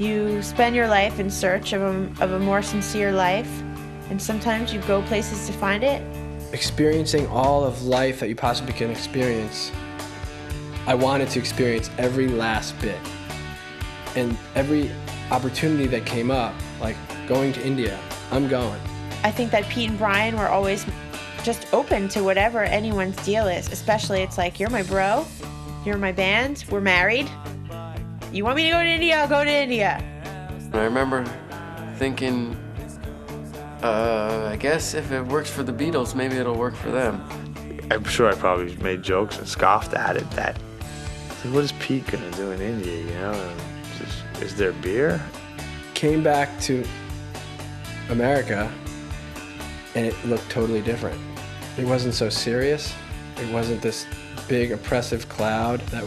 You spend your life in search of a more sincere life, and sometimes you go places to find it. Experiencing all of life that you possibly can experience, I wanted to experience every last bit. And every opportunity that came up, like going to India, I'm going. I think that Pete and Brian were always just open to whatever anyone's deal is, especially it's like, you're my bro, you're my band, we're married. You want me to go to India, I'll go to India. I remember thinking, I guess if it works for the Beatles, maybe it'll work for them. I'm sure I probably made jokes and scoffed at it that, what is Pete gonna do in India, you know? Is there beer? Came back to America and it looked totally different. It wasn't so serious. It wasn't this big oppressive cloud that I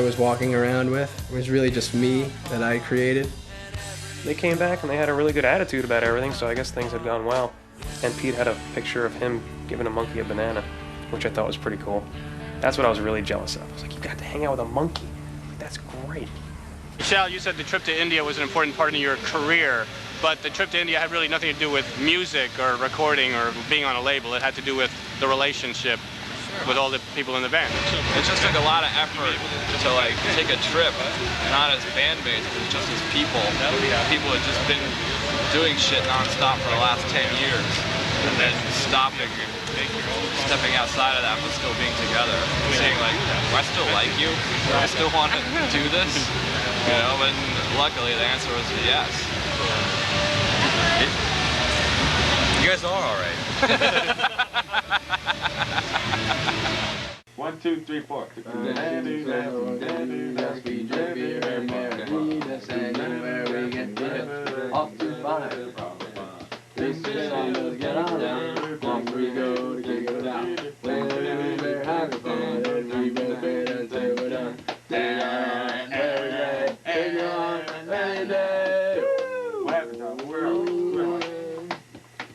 was walking around with. It was really just me that I created. They came back and they had a really good attitude about everything, so I guess things had gone well. And Pete had a picture of him giving a monkey a banana, which I thought was pretty cool. That's what I was really jealous of. I was like, you got to hang out with a monkey. That's great. Michelle, you said the trip to India was an important part of your career, but the trip to India had really nothing to do with music or recording or being on a label. It had to do with the relationship with all the people in the band. It just took a lot of effort to like take a trip, not as band mates, but just as people. People had just been doing shit nonstop for the last 10 years, and then stepping outside of that, but still being together, seeing like, do I still like you? Do I still want to do this? You know, and luckily the answer was yes. You guys are all right. 1, 2, 3, 4.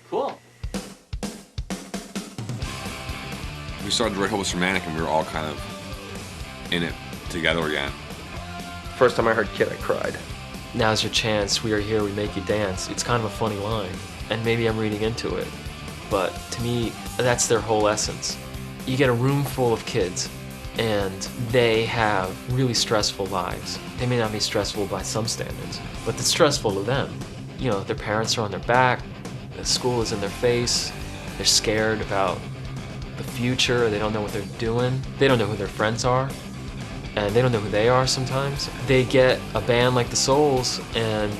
Cool. We started Red Hopeless Romantic and we were all kind of in it together again. First time I heard Kid, I cried. Now's your chance, we are here, we make you dance. It's kind of a funny line, and maybe I'm reading into it, but to me, that's their whole essence. You get a room full of kids, and they have really stressful lives. They may not be stressful by some standards, but it's stressful to them. You know, their parents are on their back, the school is in their face, they're scared about the future, they don't know what they're doing, they don't know who their friends are, and they don't know who they are sometimes. They get a band like the Souls, and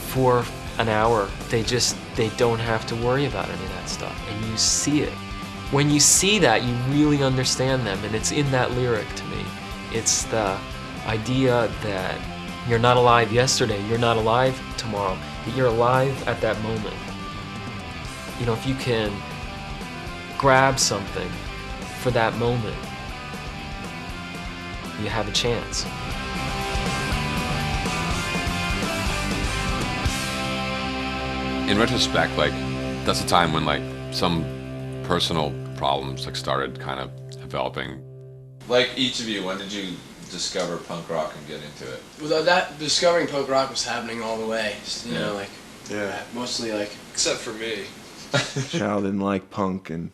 for an hour, they don't have to worry about any of that stuff, and you see it. When you see that, you really understand them, and it's in that lyric to me. It's the idea that you're not alive yesterday, you're not alive tomorrow, but you're alive at that moment. You know, if you can grab something for that moment, you have a chance. In retrospect, like, that's the time when like some personal problems like started kind of developing. Like each of you, when did you discover punk rock and get into it? Well, that discovering punk rock was happening all the way. You know, like, mostly like. Except for me. Shal didn't like punk, and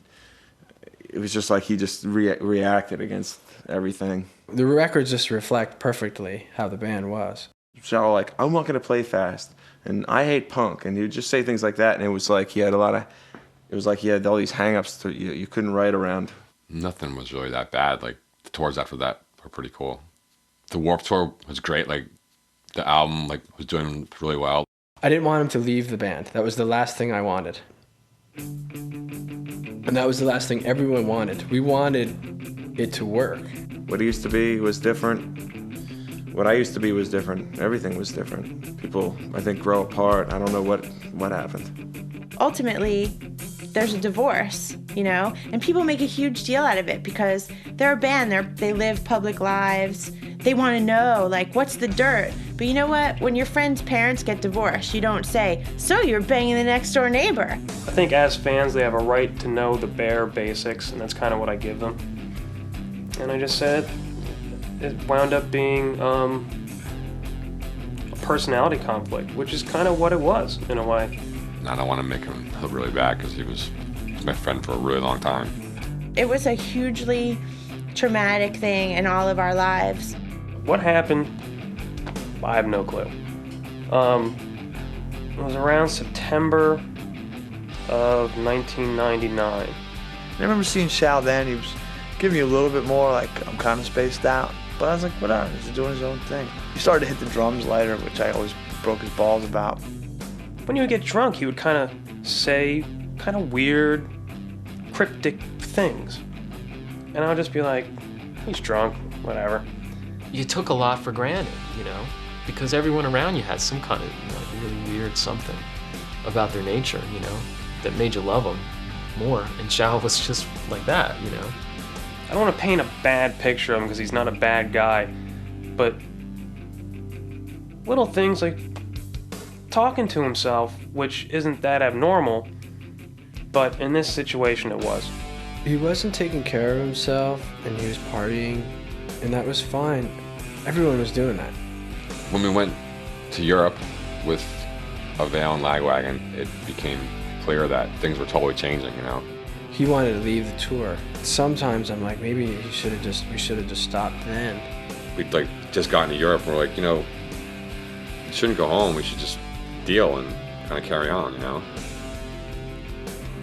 it was just like he just reacted against everything. The records just reflect perfectly how the band was. Shal like, I'm not gonna play fast, and I hate punk, and he would just say things like that, and it was like he had all these hang-ups that you couldn't write around. Nothing was really that bad. Like, the tours after that were pretty cool. The Warped Tour was great. Like, the album like was doing really well. I didn't want him to leave the band. That was the last thing I wanted. And that was the last thing everyone wanted. We wanted it to work. What he used to be was different. What I used to be was different. Everything was different. People, I think, grow apart. I don't know what happened. Ultimately, there's a divorce, you know, and people make a huge deal out of it because they're a band, they live public lives, they want to know, like, what's the dirt? But you know what? When your friend's parents get divorced, you don't say, so you're banging the next door neighbor. I think as fans, they have a right to know the bare basics, and that's kind of what I give them. And I just said, it wound up being a personality conflict, which is kind of what it was in a way. And I don't want to make him feel really bad because he was my friend for a really long time. It was a hugely traumatic thing in all of our lives. What happened? I have no clue. It was around September of 1999. I remember seeing Shao then. He was giving me a little bit more like, I'm kind of spaced out. But I was like, whatever, he's doing his own thing. He started to hit the drums later, which I always broke his balls about. When he would get drunk, he would kind of say kind of weird, cryptic things. And I would just be like, he's drunk, whatever. You took a lot for granted, you know, because everyone around you had some kind of really weird something about their nature, you know, that made you love them more. And Shao was just like that, you know. I don't want to paint a bad picture of him because he's not a bad guy, but little things like talking to himself, which isn't that abnormal, but in this situation it was. He wasn't taking care of himself, and he was partying, and that was fine. Everyone was doing that. When we went to Europe with Avail and Lagwagon, it became clear that things were totally changing, you know. He wanted to leave the tour. Sometimes I'm like, maybe we should have just stopped then. We'd like just gotten to Europe and we're like, you know, we shouldn't go home, we should just deal and kind of carry on, you know.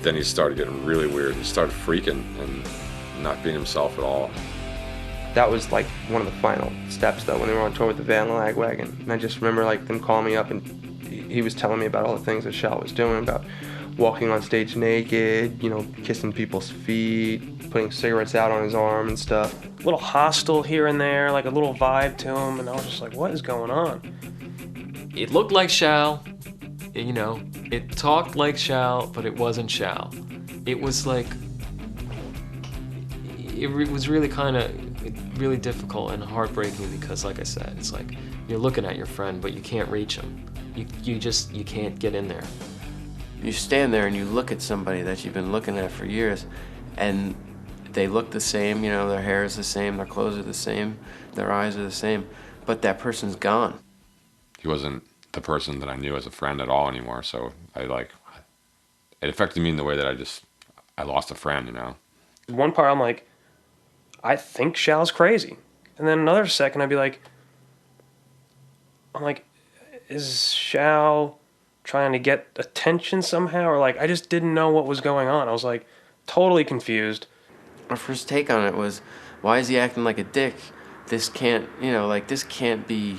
Then he started getting really weird. He started freaking and not being himself at all. That was like one of the final steps though, when they were on tour with the Van Lagwagon. And I just remember like them calling me up and he was telling me about all the things that Shao was doing, about walking on stage naked, you know, kissing people's feet, putting cigarettes out on his arm and stuff. A little hostile here and there, like a little vibe to him, and I was just like, what is going on? It looked like Shao, you know, it talked like Shao, but it wasn't Shao. It was like, it was really kind of, really difficult and heartbreaking because, like I said, it's like you're looking at your friend, but you can't reach him. You can't get in there. You stand there and you look at somebody that you've been looking at for years, and they look the same, you know, their hair is the same, their clothes are the same, their eyes are the same, but that person's gone. He wasn't the person that I knew as a friend at all anymore, so it affected me in the way that I lost a friend, you know. One part I'm like, I think Shao's crazy. And then another second I'd be like, is Shao trying to get attention somehow? Or like, I just didn't know what was going on. I was like, totally confused. Our first take on it was, why is he acting like a dick? This can't, you know, like, this can't be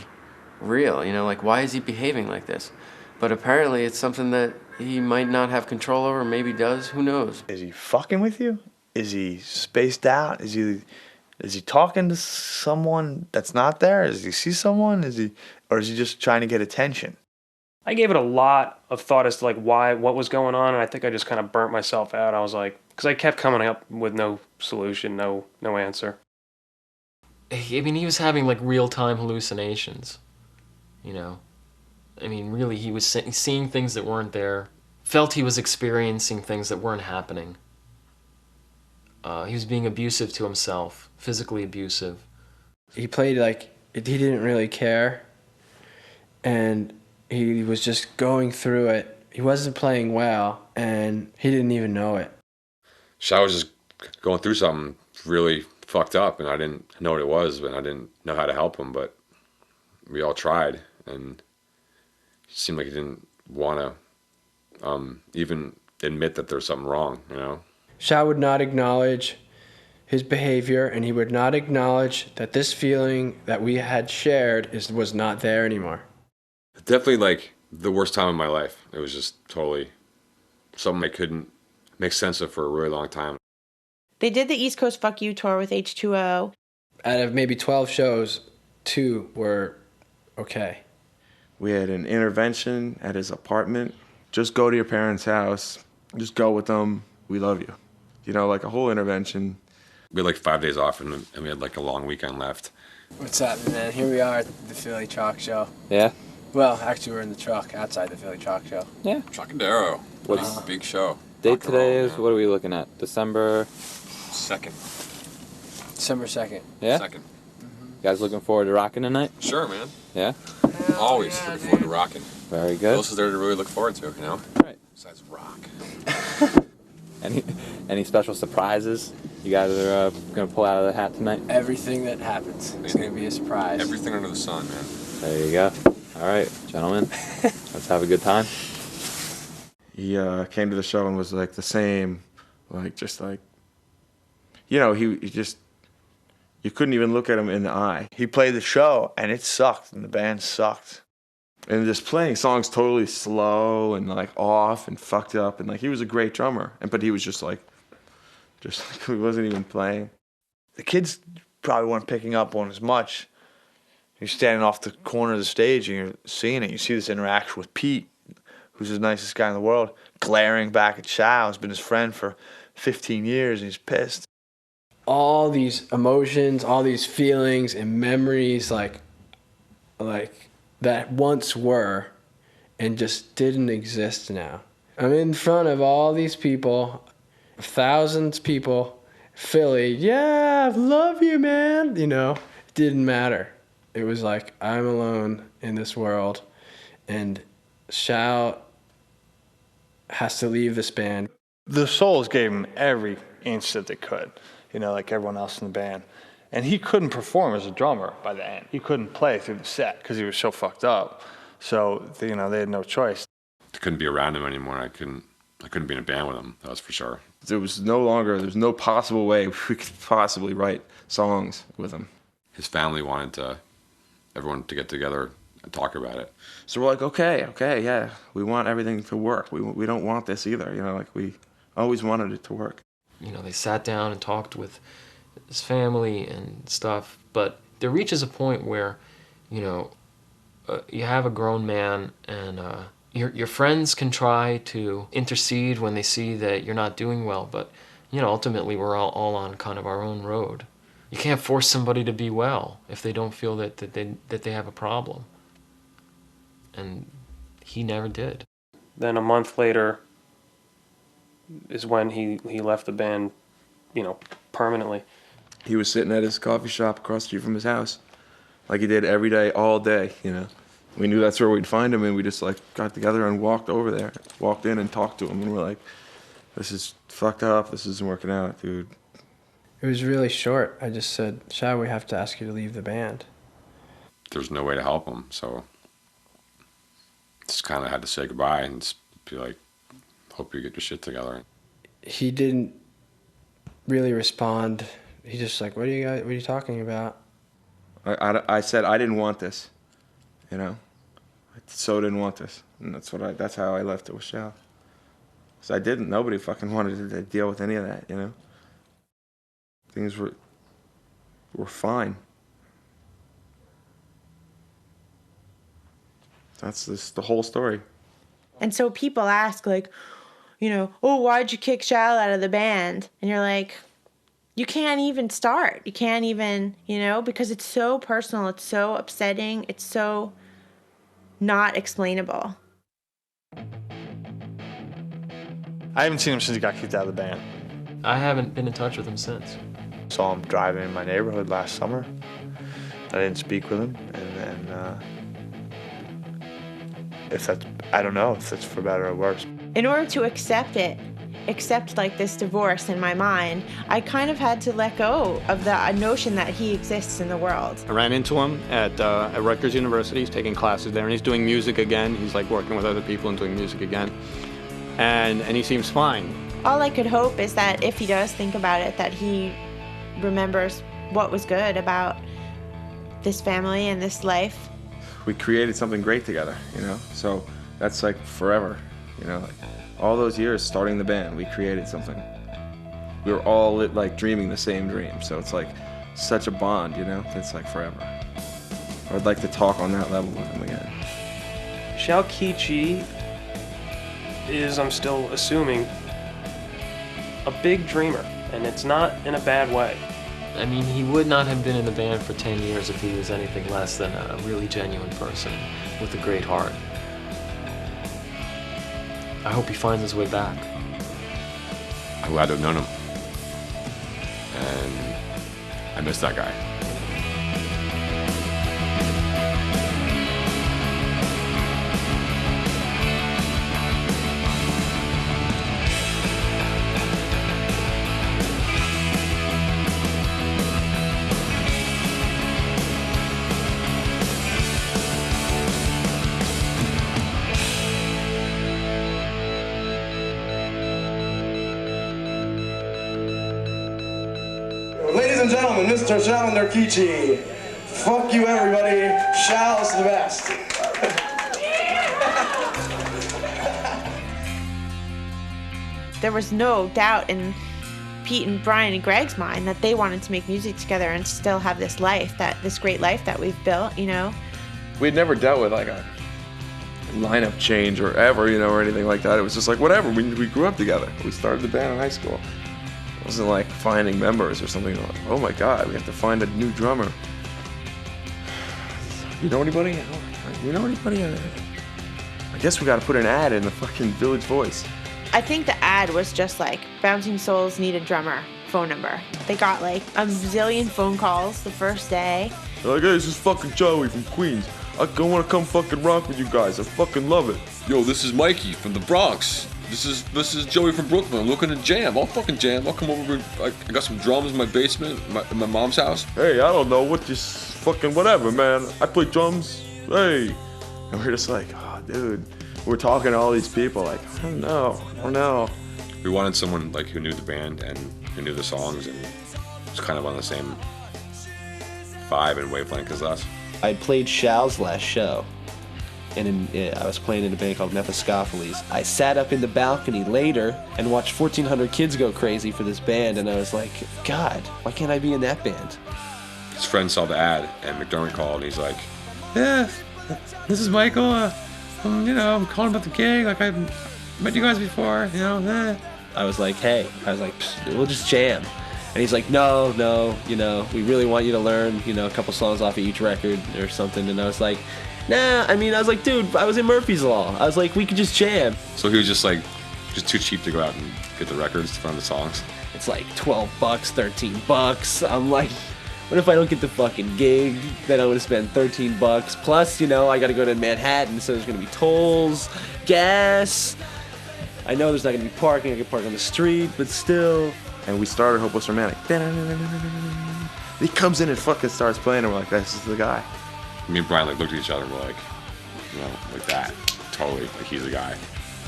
real, you know, like, why is he behaving like this? But apparently it's something that he might not have control over, maybe does, who knows? Is he fucking with you? Is he spaced out? Is he talking to someone that's not there? Does he see someone? Or is he just trying to get attention? I gave it a lot of thought as to like what was going on, and I think I just kind of burnt myself out. I was like, because I kept coming up with no solution, no answer. I mean, he was having like real-time hallucinations, you know. I mean, really, he was seeing things that weren't there, felt he was experiencing things that weren't happening. He was being abusive to himself, physically abusive. He played like he didn't really care, and he was just going through it. He wasn't playing well, and he didn't even know it. Shao was just going through something really fucked up, and I didn't know what it was, and I didn't know how to help him, but we all tried, and it seemed like he didn't want to even admit that there's something wrong, you know? Shao would not acknowledge his behavior, and he would not acknowledge that this feeling that we had shared was not there anymore. Definitely like the worst time of my life. It was just totally something I couldn't make sense of for a really long time. They did the East Coast Fuck You tour with H2O. Out of maybe 12 shows, 2 were okay. We had an intervention at his apartment. Just go to your parents' house. Just go with them. We love you. You know, like a whole intervention. We had like 5 days off, and we had like a long weekend left. What's up, man? Here we are at the Philly Chalk Show. Yeah? Well, actually, we're in the truck outside the Philly Chalk Show. Yeah. Trocadero. What's big show? Date today is, what are we looking at? December 2nd. December 2nd. Yeah? 2nd. You guys looking forward to rocking tonight? Sure, man. Yeah? Always looking forward to rocking. Very What good. else is there to really look forward to, you know? Right. Besides rock. Any special surprises you guys are gonna pull out of the hat tonight? Everything that happens is going to be a surprise. Everything under the sun, man. There you go. All right, gentlemen, let's have a good time. He came to the show and was like the same, like just like, you know, he just, you couldn't even look at him in the eye. He played the show, and it sucked, and the band sucked. And just playing songs totally slow and like off and fucked up, and like he was a great drummer, but he was just like he wasn't even playing. The kids probably weren't picking up on as much. You're standing off the corner of the stage and you're seeing it. You see this interaction with Pete, who's the nicest guy in the world, glaring back at Shao, who's been his friend for 15 years, and he's pissed. All these emotions, all these feelings and memories, like that once were and just didn't exist now. I'm in front of all these people, thousands of people, Philly, yeah, love you, man. You know, it didn't matter. It was like, I'm alone in this world, and Shao has to leave this band. The Souls gave him every inch that they could, you know, like everyone else in the band. And he couldn't perform as a drummer by the end. He couldn't play through the set because he was so fucked up. So, you know, they had no choice. I couldn't be around him anymore. I couldn't be in a band with him, that was for sure. There's no possible way we could possibly write songs with him. His family wanted everyone to get together and talk about it. So we're like, okay, yeah, we want everything to work. We don't want this either, you know, like we always wanted it to work. You know, they sat down and talked with his family and stuff, but there reaches a point where, you know, you have a grown man, and your friends can try to intercede when they see that you're not doing well, but, you know, ultimately we're all on kind of our own road. You can't force somebody to be well if they don't feel that they have a problem. And he never did. Then a month later is when he left the band, you know, permanently. He was sitting at his coffee shop across the street from his house, like he did every day, all day, you know. We knew that's where we'd find him, and we just like got together and walked over there, walked in and talked to him, and we're like, this is fucked up, this isn't working out, dude. It was really short. I just said, Shao, we have to ask you to leave the band. There's no way to help him, so just kind of had to say goodbye and just be like, hope you get your shit together. He didn't really respond. He just like, what are you talking about? I said I didn't want this, you know. I so didn't want this, and that's how I left it with Shao. So nobody fucking wanted to deal with any of that, you know. Things were fine. That's the whole story. And so people ask, like, you know, oh, why'd you kick Shao out of the band? And you're like, you can't even start. You can't even, you know, because it's so personal. It's so upsetting. It's so not explainable. I haven't seen him since he got kicked out of the band. I haven't been in touch with him since. Saw him driving in my neighborhood last summer. I didn't speak with him, and then I don't know if that's for better or worse. In order to accept like this divorce in my mind, I kind of had to let go of the notion that he exists in the world. I ran into him at Rutgers University. He's taking classes there, and he's doing music again. He's like working with other people and doing music again. And he seems fine. All I could hope is that if he does think about it, that he remembers what was good about this family and this life. We created something great together, you know? So that's like forever, you know? Like, all those years starting the band, we created something. We were all like dreaming the same dream, so it's like such a bond, you know? It's like forever. I would like to talk on that level with him again. Shao Kichi is, I'm still assuming, a big dreamer, and it's not in a bad way. I mean, he would not have been in the band for 10 years if he was anything less than a really genuine person with a great heart. I hope he finds his way back. I'm glad to have known him. And I miss that guy. and gentlemen, Mr. Shalinder Kichi. Fuck you, everybody. Shal's the best. There was no doubt in Pete and Brian and Greg's mind that they wanted to make music together and still have this life, this great life that we've built, you know? We'd never dealt with like a lineup change or ever, you know, or anything like that. It was just like, whatever, we grew up together. We started the band in high school. It wasn't like finding members or something like, oh my God, we have to find a new drummer. You know anybody? You know anybody? I guess we got to put an ad in the fucking Village Voice. I think the ad was just like, Bouncing Souls need a drummer, phone number. They got like a zillion phone calls the first day. They're like, hey, this is fucking Joey from Queens. I want to come fucking rock with you guys. I fucking love it. Yo, this is Mikey from the Bronx. This is Joey from Brooklyn. I'm looking to jam. I'll fucking jam. I'll come over. I got some drums in my basement, in my mom's house. Hey, I don't know what this fucking whatever, man. I play drums. Hey. And we're just like, oh, dude. We're talking to all these people like, I don't know. We wanted someone like who knew the band and who knew the songs and was kind of on the same vibe and wavelength as us. I played Shal's last show, and I was playing in a band called Mephistopheles. I sat up in the balcony later and watched 1,400 kids go crazy for this band, and I was like, God, why can't I be in that band? His friend saw the ad, and McDermott called, and he's like, yeah, this is Michael. I'm calling about the gig. Like, I've met you guys before, I was like, hey, we'll just jam. And he's like, no, we really want you to learn, a couple songs off of each record or something. And I was like, nah, I was like, dude, I was in Murphy's Law. I was like, we could just jam. So he was just too cheap to go out and get the records to find the songs. It's like $12, $13. I'm like, what if I don't get the fucking gig? Then I'm gonna spend $13 plus, I gotta go to Manhattan, so there's gonna be tolls, gas. I know there's not gonna be parking. I can park on the street, but still. And we started Hopeless Romantic. He comes in and fucking starts playing, and we're like, this is the guy. Me and Brian looked at each other and we're like, like that. Totally, like he's the guy.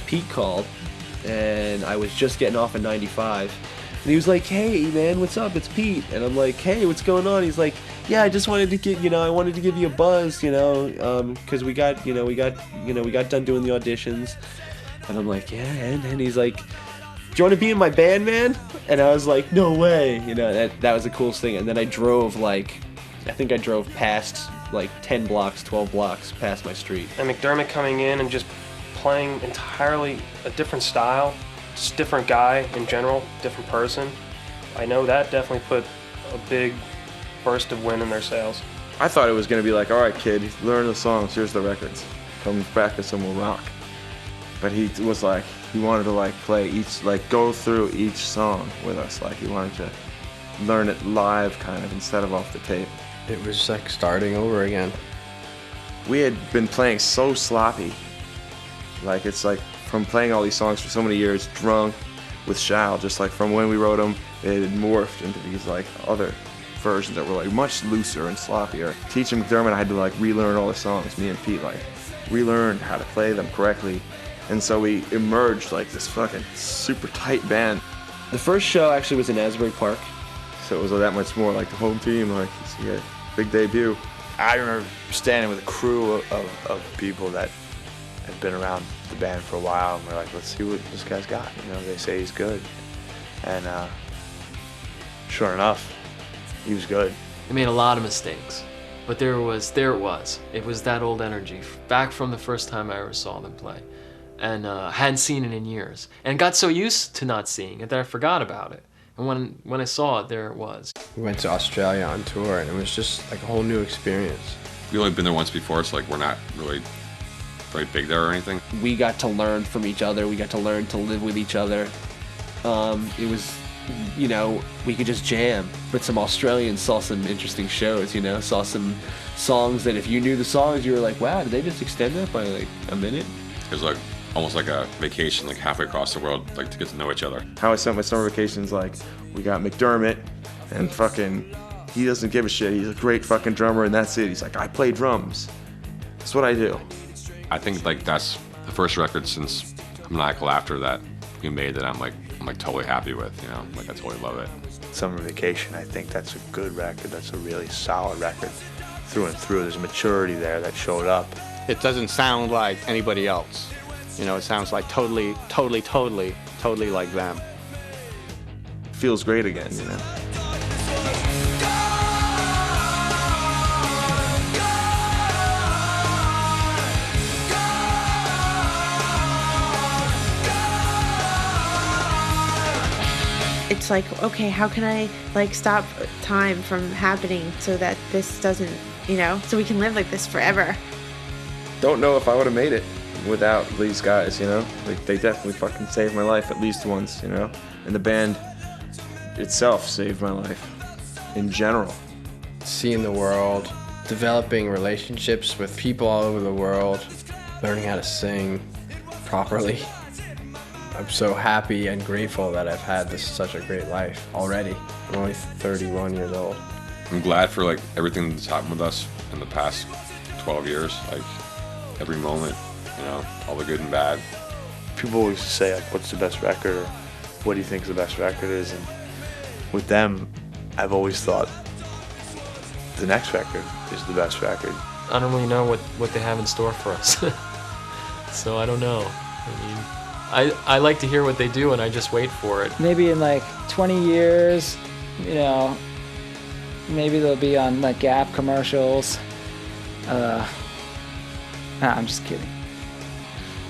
Pete called, and I was just getting off at 95. And he was like, hey, man, what's up? It's Pete. And I'm like, hey, what's going on? He's like, yeah, I just wanted to get, I wanted to give you a buzz, because we got done doing the auditions. And I'm like, yeah, and he's like, do you want to be in my band, man? And I was like, no way. That was the coolest thing. And then I drove I think I drove past 10 blocks, 12 blocks past my street. And McDermott coming in and just playing entirely a different style. Just different guy in general, different person. I know that definitely put a big burst of wind in their sails. I thought it was going to be like, all right, kid, learn the songs, here's the records. Come practice and we'll rock. But he was like, he wanted to play each, go through each song with us. He wanted to learn it live kind of instead of off the tape. It was like starting over again. We had been playing so sloppy. It's like from playing all these songs for so many years, drunk with Shal, just from when we wrote them, it had morphed into these other versions that were much looser and sloppier. Teaching McDermott, I had to relearn all the songs. Me and Pete relearned how to play them correctly. And so we emerged this fucking super tight band. The first show actually was in Asbury Park. So it was that much more like the home team, you had a big debut. I remember standing with a crew of people that had been around the band for a while, and we're like, let's see what this guy's got. They say he's good. And sure enough, he was good. They made a lot of mistakes, but there it was. It was that old energy, back from the first time I ever saw them play. And hadn't seen it in years. And got so used to not seeing it that I forgot about it. And when I saw it, there it was. We went to Australia on tour, and it was just a whole new experience. We've only been there once before, so we're not really very big there or anything. We got to learn from each other. We got to learn to live with each other. It was, we could just jam. But some Australians saw some interesting shows, saw some songs that if you knew the songs, you were like, wow, did they just extend that by a minute? It was almost like a vacation, halfway across the world, to get to know each other. How I spent my summer vacations, we got McDermott, and fucking, he doesn't give a shit. He's a great fucking drummer, and that's it. He's like, I play drums. That's what I do. I think that's the first record since Maniacal Laughter that we made that I'm totally happy with, I totally love it. Summer Vacation. I think that's a good record. That's a really solid record through and through. There's a maturity there that showed up. It doesn't sound like anybody else. You know, it sounds like totally like them. Feels great again, you know. It's like, okay, how can I like stop time from happening so that this doesn't, you know, so we can live like this forever. Don't know if I would have made it without these guys, you know? Like, they definitely fucking saved my life at least once, you know? And the band itself saved my life in general. Seeing the world, developing relationships with people all over the world, learning how to sing properly. I'm so happy and grateful that I've had such a great life already. I'm only 31 years old. I'm glad for like everything that's happened with us in the past 12 years, like every moment, you know, all the good and bad. People always say, like, what's the best record, or what do you think the best record is? And with them, I've always thought the next record is the best record. I don't really know what they have in store for us. So I don't know. I mean, I like to hear what they do, and I just wait for it. Maybe in like 20 years, you know, maybe they'll be on like Gap commercials. Nah, I'm just kidding.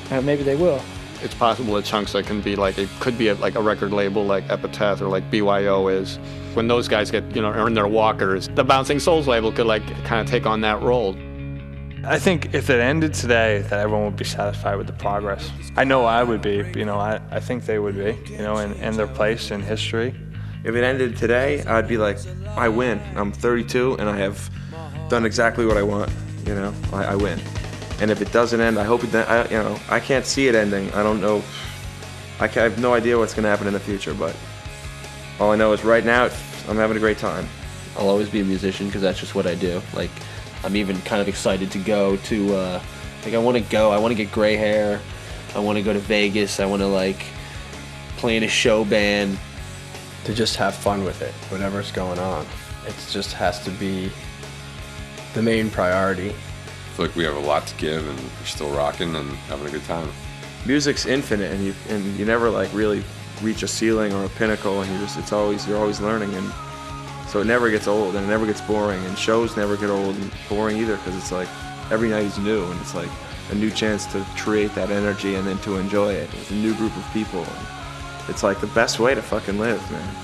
Maybe they will. It's possible that Chunks can be like, it could be like a record label like Epitaph or like BYO is. When those guys get, you know, earn their walkers, the Bouncing Souls label could like kind of take on that role. I think if it ended today, that everyone would be satisfied with the progress. I know I would be, you know, I think they would be, you know, in their place in history. If it ended today, I'd be like, I win. I'm 32 and I have done exactly what I want, you know, I win. And if it doesn't end, I hope it, you know, I can't see it ending. I don't know, I have no idea what's gonna happen in the future, but all I know is right now, I'm having a great time. I'll always be a musician because that's just what I do. Like, I'm even kind of excited to go to, like, I want to get gray hair. I want to go to Vegas. I want to, like, play in a show band. To just have fun with it, whatever's going on. It just has to be the main priority. I feel like we have a lot to give, and we're still rocking and having a good time. Music's infinite, and you never, like, really reach a ceiling or a pinnacle, and you're always learning, and so it never gets old and it never gets boring, and shows never get old and boring either, because it's like every night is new, and it's like a new chance to create that energy and then to enjoy it with a new group of people. And it's like the best way to fucking live, man.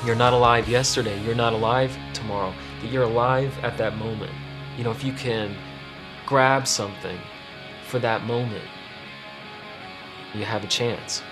You're not alive yesterday, you're not alive tomorrow, but you're alive at that moment. You know, if you can grab something for that moment, you have a chance.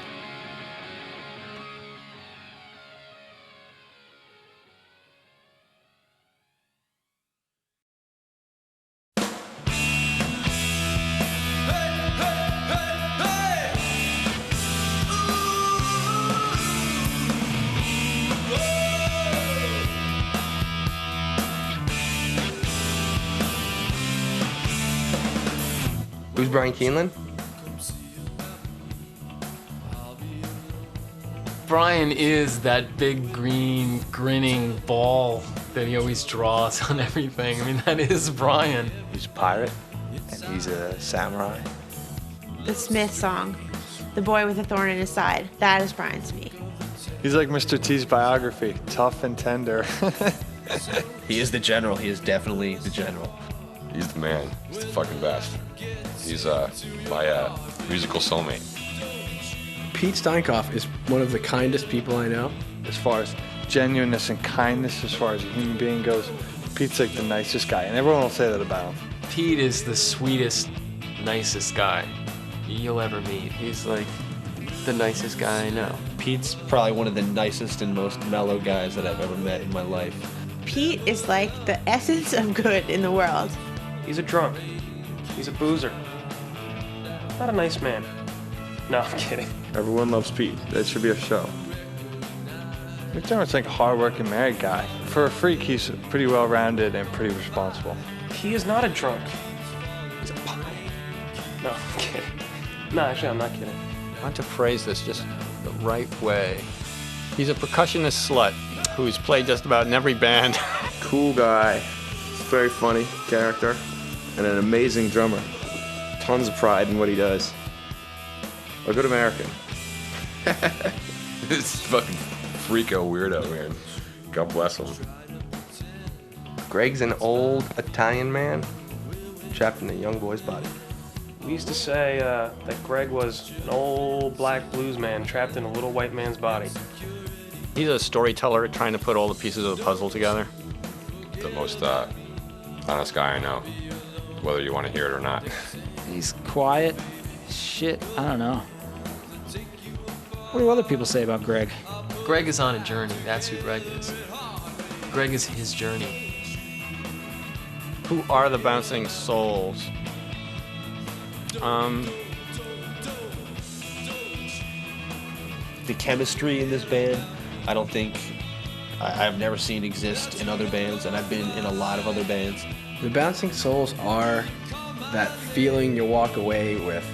Who's Brian Keeneland? Brian is that big green grinning ball that he always draws on everything. I mean, that is Brian. He's a pirate, and he's a samurai. The Smith song, The Boy with a Thorn in His Side, that is Brian to me. He's like Mr. T's biography, tough and tender. He is the general. He is definitely the general. He's the man. He's the fucking best. He's my musical soulmate. Pete Steinkopf is one of the kindest people I know. As far as genuineness and kindness, as far as a human being goes, Pete's like the nicest guy, and everyone will say that about him. Pete is the sweetest, nicest guy you'll ever meet. He's like the nicest guy I know. Pete's probably one of the nicest and most mellow guys that I've ever met in my life. Pete is like the essence of good in the world. He's a drunk. He's a boozer. Not a nice man. No, I'm kidding. Everyone loves Pete. That should be a show. McDermott's like a hard-working married guy. For a freak, he's pretty well-rounded and pretty responsible. He is not a drunk. He's a pie. No, I'm kidding. No, actually, I'm not kidding. I want to phrase this just the right way. He's a percussionist slut who's played just about in every band. Cool guy, very funny character, and an amazing drummer. Tons of pride in what he does. A good American. This fucking freako weirdo, man. God bless him. Greg's an old Italian man trapped in a young boy's body. We used to say that Greg was an old black blues man trapped in a little white man's body. He's a storyteller trying to put all the pieces of the puzzle together. The most honest guy I know, whether you want to hear it or not. He's quiet. Shit, I don't know. What do other people say about Greg? Greg is on a journey. That's who Greg is. Greg is his journey. Who are the Bouncing Souls? The chemistry in this band, I don't think I've never seen exist in other bands, and I've been in a lot of other bands. The Bouncing Souls are that feeling you walk away with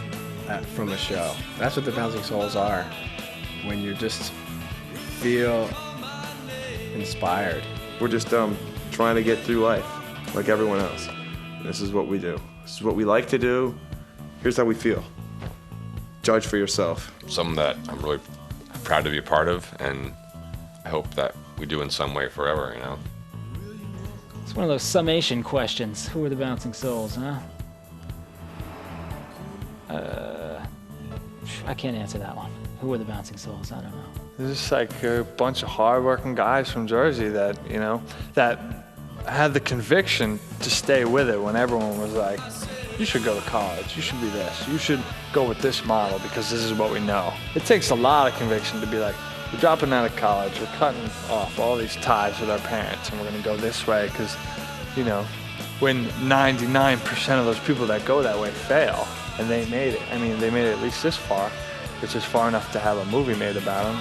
from a show. That's what the Bouncing Souls are. When you just feel inspired. We're just trying to get through life like everyone else. This is what we do. This is what we like to do. Here's how we feel. Judge for yourself. Something that I'm really proud to be a part of, and I hope that we do in some way forever, you know? It's one of those summation questions. Who are the Bouncing Souls, huh? I can't answer that one. Who are the Bouncing Souls? I don't know. There's just like a bunch of hardworking guys from Jersey that, you know, that had the conviction to stay with it when everyone was like, you should go to college, you should be this, you should go with this model because this is what we know. It takes a lot of conviction to be like, we're dropping out of college, we're cutting off all these ties with our parents and we're gonna go this way because, you know, when 99% of those people that go that way fail and they made it, I mean, they made it at least this far, which is far enough to have a movie made about them.